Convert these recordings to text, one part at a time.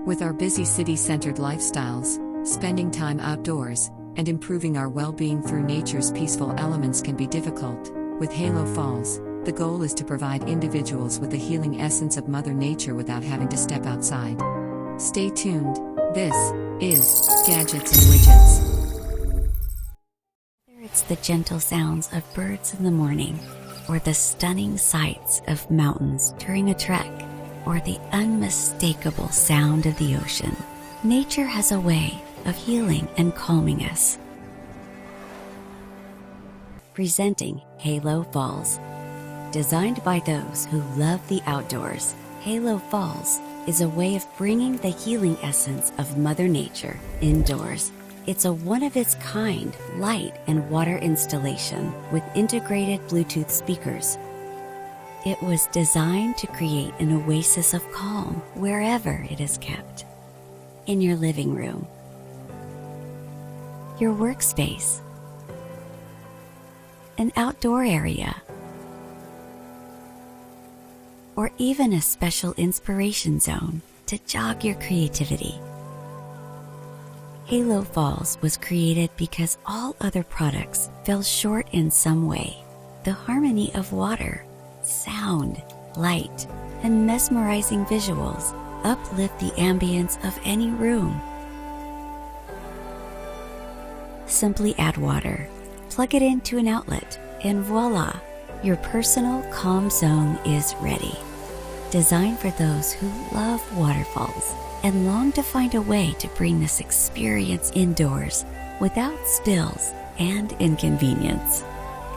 With our busy city-centered lifestyles, spending time outdoors, and improving our well-being through nature's peaceful elements can be difficult. With HaloFalls, the goal is to provide individuals with the healing essence of Mother Nature without having to step outside. Stay tuned, this is Gadgets and Widgets. Whether it's the gentle sounds of birds in the morning, or the stunning sights of mountains during a trek, or the unmistakable sound of the ocean, nature has a way of healing and calming us. Presenting HaloFalls. Designed by those who love the outdoors, HaloFalls is a way of bringing the healing essence of Mother Nature indoors. It's a one-of-its-kind light and water installation with integrated Bluetooth speakers. It was designed to create an oasis of calm wherever it is kept. In your living room, your workspace, an outdoor area, or even a special inspiration zone to jog your creativity. HaloFalls was created because all other products fell short in some way. The harmony of water, sound, light, and mesmerizing visuals uplift the ambience of any room. Simply add water, plug it into an outlet, and voila, your personal calm zone is ready. Designed for those who love waterfalls and long to find a way to bring this experience indoors without spills and inconvenience.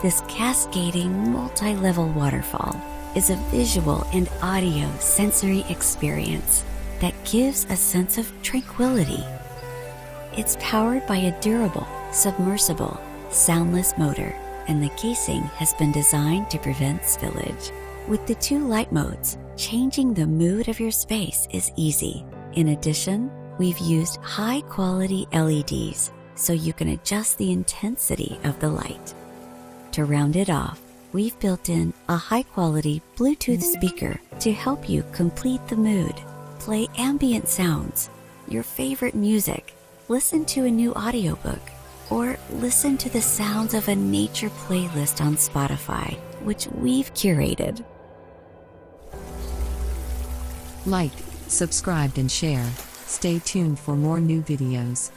This cascading, multi-level waterfall is a visual and audio sensory experience that gives a sense of tranquility. It's powered by a durable, submersible, soundless motor, and the casing has been designed to prevent spillage. With the 2 light modes, changing the mood of your space is easy. In addition, we've used high-quality LEDs so you can adjust the intensity of the light. To round it off, we've built in a high-quality Bluetooth speaker to help you complete the mood. Play ambient sounds, your favorite music, listen to a new audiobook, or listen to the sounds of a nature playlist on Spotify, which we've curated. Like, subscribe and share. Stay tuned for more new videos.